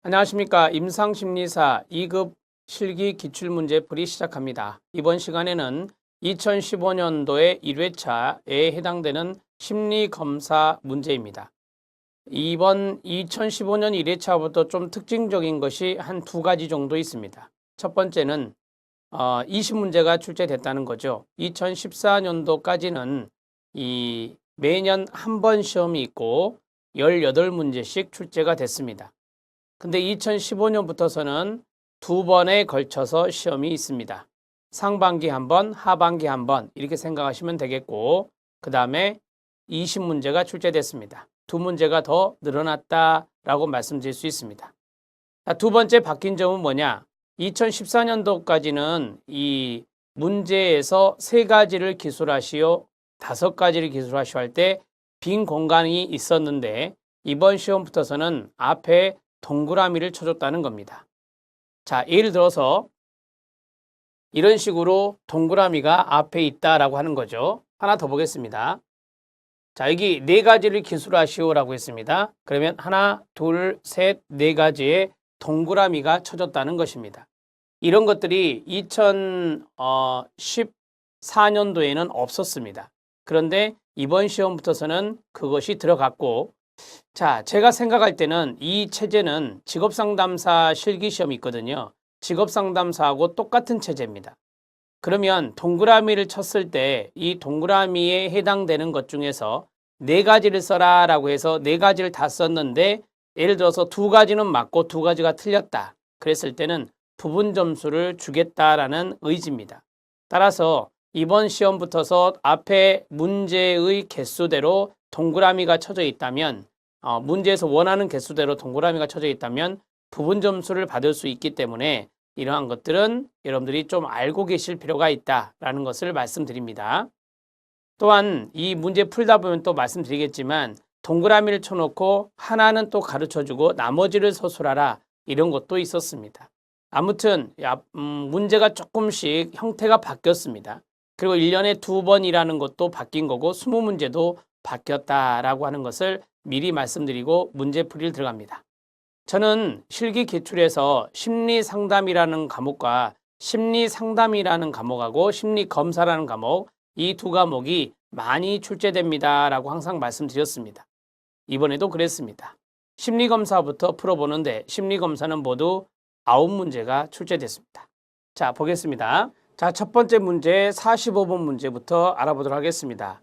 안녕하십니까. 임상심리사 2급 실기 기출문제 풀이 시작합니다. 이번 시간에는 2015년도의 1회차에 해당되는 심리검사 문제입니다. 이번 2015년 1회차부터 좀 특징적인 것이 한 두 가지 정도 있습니다. 첫 번째는 20문제가 출제됐다는 거죠. 2014년도까지는 매년 한 번 시험이 있고 18문제씩 출제가 됐습니다. 근데 2015년부터서는 두 번에 걸쳐서 시험이 있습니다. 상반기 한 번, 하반기 한 번 이렇게 생각하시면 되겠고, 그 다음에 20문제가 출제됐습니다. 두 문제가 더 늘어났다라고 말씀드릴 수 있습니다. 두 번째 바뀐 점은 뭐냐? 2014년도까지는 이 문제에서 3가지를 기술하시오, 5가지를 기술하시오 할 때 빈 공간이 있었는데, 이번 시험부터서는 앞에 동그라미를 쳐줬다는 겁니다. 자, 예를 들어서 이런 식으로 동그라미가 앞에 있다라고 하는 거죠. 하나 더 보겠습니다. 자, 여기 4가지를 기술하시오라고 했습니다. 그러면 하나, 둘, 셋, 4가지의 동그라미가 쳐졌다는 것입니다. 이런 것들이 2014년도에는 없었습니다. 그런데 이번 시험부터서는 그것이 들어갔고, 자, 제가 생각할 때는 이 체제는 직업상담사 실기시험이 있거든요. 직업상담사하고 똑같은 체제입니다. 그러면 동그라미를 쳤을 때 이 동그라미에 해당되는 것 중에서 4가지를 써라 라고 해서 4가지를 다 썼는데, 예를 들어서 2가지는 맞고 2가지가 틀렸다. 그랬을 때는 부분 점수를 주겠다라는 의지입니다. 따라서 이번 시험부터서 앞에 문제의 개수대로 동그라미가 쳐져 있다면, 문제에서 원하는 개수대로 동그라미가 쳐져 있다면 부분 점수를 받을 수 있기 때문에 이러한 것들은 여러분들이 좀 알고 계실 필요가 있다라는 것을 말씀드립니다. 또한 이 문제 풀다 보면 또 말씀드리겠지만, 동그라미를 쳐놓고 하나는 또 가르쳐주고 나머지를 서술하라, 이런 것도 있었습니다. 아무튼 문제가 조금씩 형태가 바뀌었습니다. 그리고 1년에 2번이라는 것도 바뀐 거고 20문제도 바뀌었다라고 하는 것을 미리 말씀드리고 문제풀이를 들어갑니다. 저는 실기 기출에서 심리상담이라는 과목과 심리상담이라는 과목하고 심리검사라는 과목, 이 두 과목이 많이 출제됩니다 라고 항상 말씀드렸습니다. 이번에도 그랬습니다. 심리검사부터 풀어보는데 심리검사는 모두 9문제가 출제됐습니다. 자, 보겠습니다. 자, 첫 번째 문제 45번 문제부터 알아보도록 하겠습니다.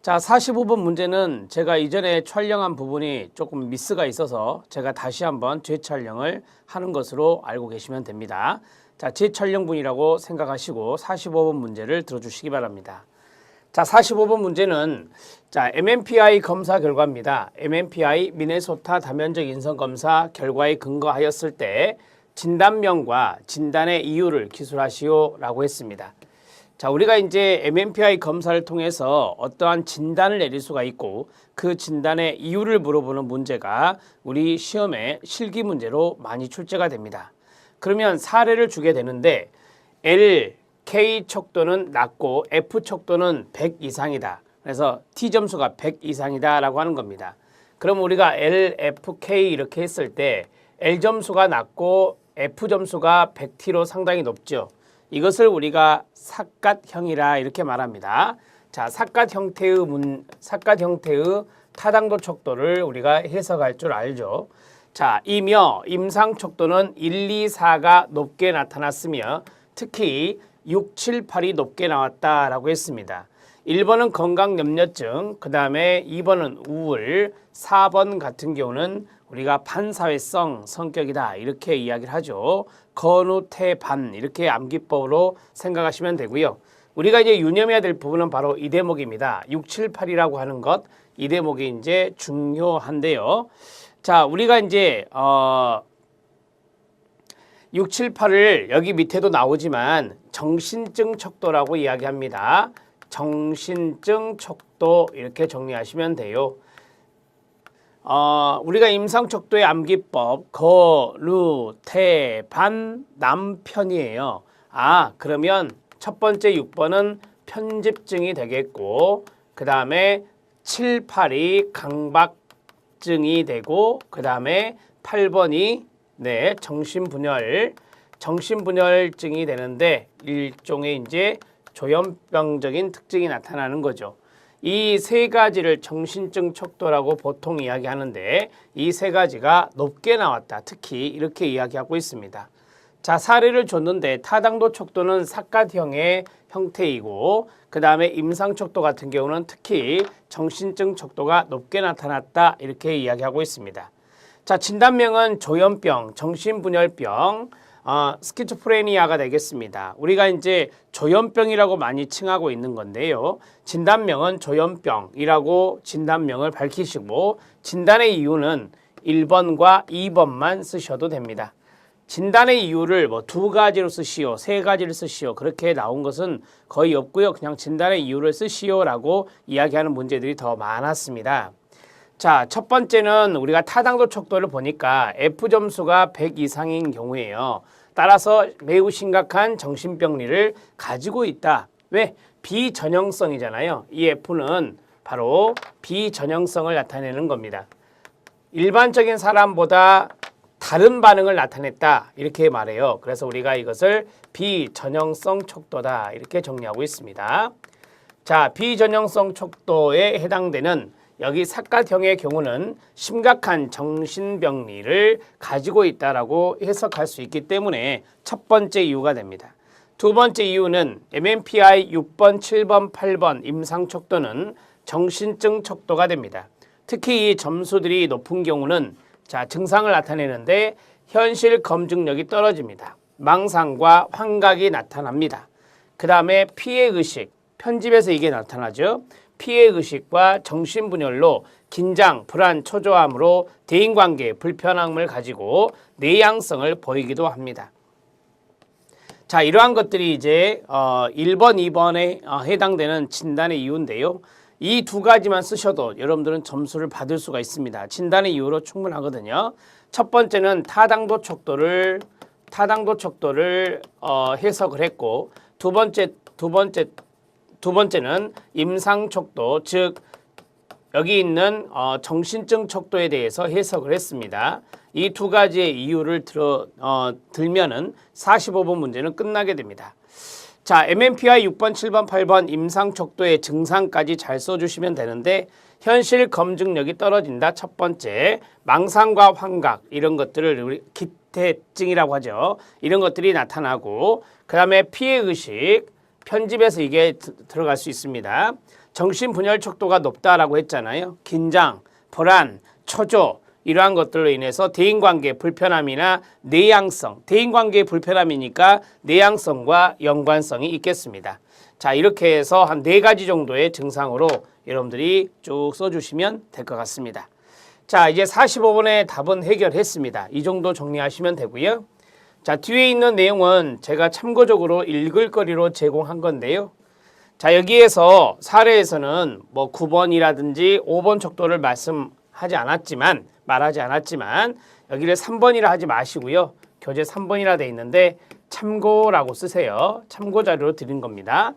자, 45번 문제는 제가 이전에 촬영한 부분이 조금 미스가 있어서 제가 다시 한번 재촬영을 하는 것으로 알고 계시면 됩니다. 자, 재촬영분이라고 생각하시고 45번 문제를 들어주시기 바랍니다. 자, 45번 문제는 MMPI 검사 결과입니다. MMPI 미네소타 다면적 인성검사 결과에 근거하였을 때 진단명과 진단의 이유를 기술하시오 라고 했습니다. 자, 우리가 이제 MMPI 검사를 통해서 어떠한 진단을 내릴 수가 있고 그 진단의 이유를 물어보는 문제가 우리 시험에 실기 문제로 많이 출제가 됩니다. 그러면 사례를 주게 되는데 L, K 척도는 낮고 F 척도는 100 이상이다. 그래서 T 점수가 100 이상이다 라고 하는 겁니다. 그럼 우리가 L, F, K 이렇게 했을 때 L 점수가 낮고 F 점수가 100T로 상당히 높죠. 이것을 우리가 삿갓형이라 이렇게 말합니다. 자, 삿갓 형태의 타당도 척도를 우리가 해석할 줄 알죠. 자, 이며 임상 척도는 1, 2, 4가 높게 나타났으며 특히 6, 7, 8이 높게 나왔다라고 했습니다. 1번은 건강염려증, 그 다음에 2번은 우울, 4번 같은 경우는 우리가 반사회성 성격이다 이렇게 이야기를 하죠. 건우태반 이렇게 암기법으로 생각하시면 되고요. 우리가 이제 유념해야 될 부분은 바로 이 대목입니다. 6, 7, 8이라고 하는 것, 이 대목이 이제 중요한데요. 자, 우리가 이제 6, 7, 8을 여기 밑에도 나오지만 정신증 척도라고 이야기합니다. 정신증 척도 이렇게 정리하시면 돼요. 우리가 임상척도의 암기법 거, 태, 반, 남편이에요. 그러면 첫 번째 6번은 편집증이 되겠고 그 다음에 7, 8이 강박증이 되고 그 다음에 8번이 네, 정신분열증이 되는데 일종의 이제 조현병적인 특징이 나타나는 거죠. 이 세 가지를 정신증 척도라고 보통 이야기하는데 이 세 가지가 높게 나왔다. 특히 이렇게 이야기하고 있습니다. 자, 사례를 줬는데 타당도 척도는 사각형의 형태이고 그 다음에 임상 척도 같은 경우는 특히 정신증 척도가 높게 나타났다. 이렇게 이야기하고 있습니다. 자, 진단명은 조현병, 정신분열병, 스키조프레니아가 되겠습니다. 우리가 이제 조현병이라고 많이 칭하고 있는 건데요. 진단명은 조현병이라고 진단명을 밝히시고 진단의 이유는 1번과 2번만 쓰셔도 됩니다. 진단의 이유를 뭐 2가지로 쓰시오, 3가지를 쓰시오 그렇게 나온 것은 거의 없고요. 그냥 진단의 이유를 쓰시오라고 이야기하는 문제들이 더 많았습니다. 자, 첫 번째는 우리가 타당도 척도를 보니까 F점수가 100 이상인 경우에요. 따라서 매우 심각한 정신병리를 가지고 있다. 왜? 비전형성이잖아요. 이 F는 바로 비전형성을 나타내는 겁니다. 일반적인 사람보다 다른 반응을 나타냈다. 이렇게 말해요. 그래서 우리가 이것을 비전형성 척도다. 이렇게 정리하고 있습니다. 자, 비전형성 척도에 해당되는 여기 사각형의 경우는 심각한 정신병리를 가지고 있다라고 해석할 수 있기 때문에 첫 번째 이유가 됩니다. 두 번째 이유는 MMPI 6번, 7번, 8번 임상 척도는 정신증 척도가 됩니다. 특히 이 점수들이 높은 경우는 자, 증상을 나타내는데 현실 검증력이 떨어집니다. 망상과 환각이 나타납니다. 그 다음에 피해의식, 편집에서 이게 나타나죠. 피해의식과 정신분열로 긴장, 불안, 초조함으로 대인관계에 불편함을 가지고 내향성을 보이기도 합니다. 자, 이러한 것들이 이제 1번, 2번에 해당되는 진단의 이유인데요. 이 2가지만 쓰셔도 여러분들은 점수를 받을 수가 있습니다. 진단의 이유로 충분하거든요. 첫 번째는 타당도 척도를 해석을 했고 두 번째는 임상 척도, 즉 여기 있는 정신증 척도에 대해서 해석을 했습니다. 이 2가지의 이유를 들면은 45번 문제는 끝나게 됩니다. 자, MMPI 6번, 7번, 8번 임상 척도의 증상까지 잘 써주시면 되는데 현실 검증력이 떨어진다. 첫 번째, 망상과 환각 이런 것들을 우리 기태증이라고 하죠. 이런 것들이 나타나고 그 다음에 피해의식, 편집에서 이게 들어갈 수 있습니다. 정신분열 척도가 높다라고 했잖아요. 긴장, 불안, 초조 이러한 것들로 인해서 대인관계 불편함이나 내향성, 대인관계의 불편함이니까 내향성과 연관성이 있겠습니다. 자, 이렇게 해서 한 4가지 정도의 증상으로 여러분들이 쭉 써주시면 될 것 같습니다. 자, 이제 45번의 답은 해결했습니다. 이 정도 정리하시면 되고요. 자, 뒤에 있는 내용은 제가 참고적으로 읽을 거리로 제공한 건데요. 자, 여기에서 사례에서는 뭐 9번이라든지 5번 척도를 말하지 않았지만 여기를 3번이라 하지 마시고요. 교재 3번이라 돼 있는데 참고라고 쓰세요. 참고 자료로 드린 겁니다.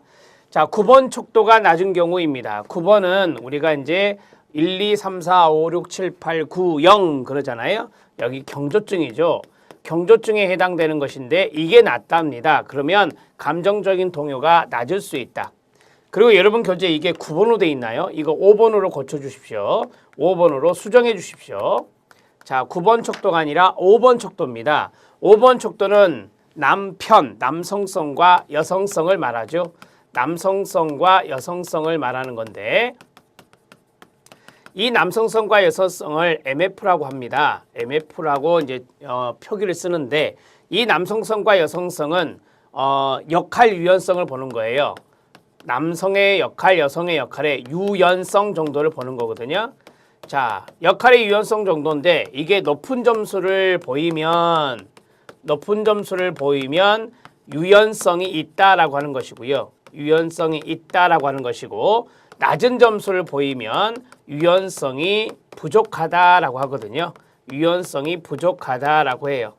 자, 9번 척도가 낮은 경우입니다. 9번은 우리가 이제 1, 2, 3, 4, 5, 6, 7, 8, 9, 0 그러잖아요. 여기 경조증이죠. 경조증에 해당되는 것인데 이게 낮답니다. 그러면 감정적인 동요가 낮을 수 있다. 그리고 여러분 교재에 이게 9번으로 돼 있나요? 이거 5번으로 고쳐주십시오. 5번으로 수정해 주십시오. 자, 9번 척도가 아니라 5번 척도입니다. 5번 척도는 남성성과 여성성을 말하죠. 남성성과 여성성을 말하는 건데 이 남성성과 여성성을 MF라고 합니다. MF라고 이제 표기를 쓰는데 이 남성성과 여성성은 역할 유연성을 보는 거예요. 남성의 역할, 여성의 역할의 유연성 정도를 보는 거거든요. 자, 역할의 유연성 정도인데 이게 높은 점수를 보이면 유연성이 있다라고 하는 것이고요. 유연성이 있다라고 하는 것이고 낮은 점수를 보이면 유연성이 부족하다라고 하거든요. 유연성이 부족하다라고 해요.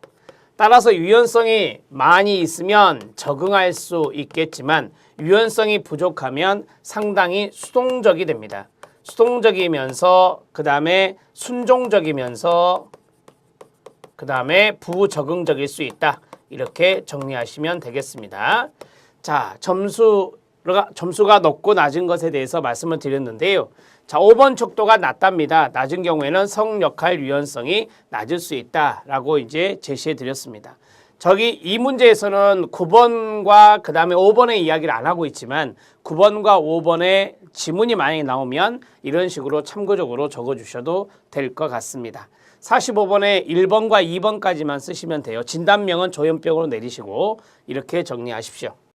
따라서 유연성이 많이 있으면 적응할 수 있겠지만 유연성이 부족하면 상당히 수동적이 됩니다. 수동적이면서 그 다음에 순종적이면서 그 다음에 부적응적일 수 있다. 이렇게 정리하시면 되겠습니다. 자, 점수가 높고 낮은 것에 대해서 말씀을 드렸는데요. 자, 5번 척도가 낮답니다. 낮은 경우에는 성역할 유연성이 낮을 수 있다라고 이제 제시해 드렸습니다. 저기 이 문제에서는 9번과 그 다음에 5번의 이야기를 안 하고 있지만 9번과 5번의 지문이 만약에 나오면 이런 식으로 참고적으로 적어주셔도 될 것 같습니다. 45번에 1번과 2번까지만 쓰시면 돼요. 진단명은 조현병으로 내리시고 이렇게 정리하십시오.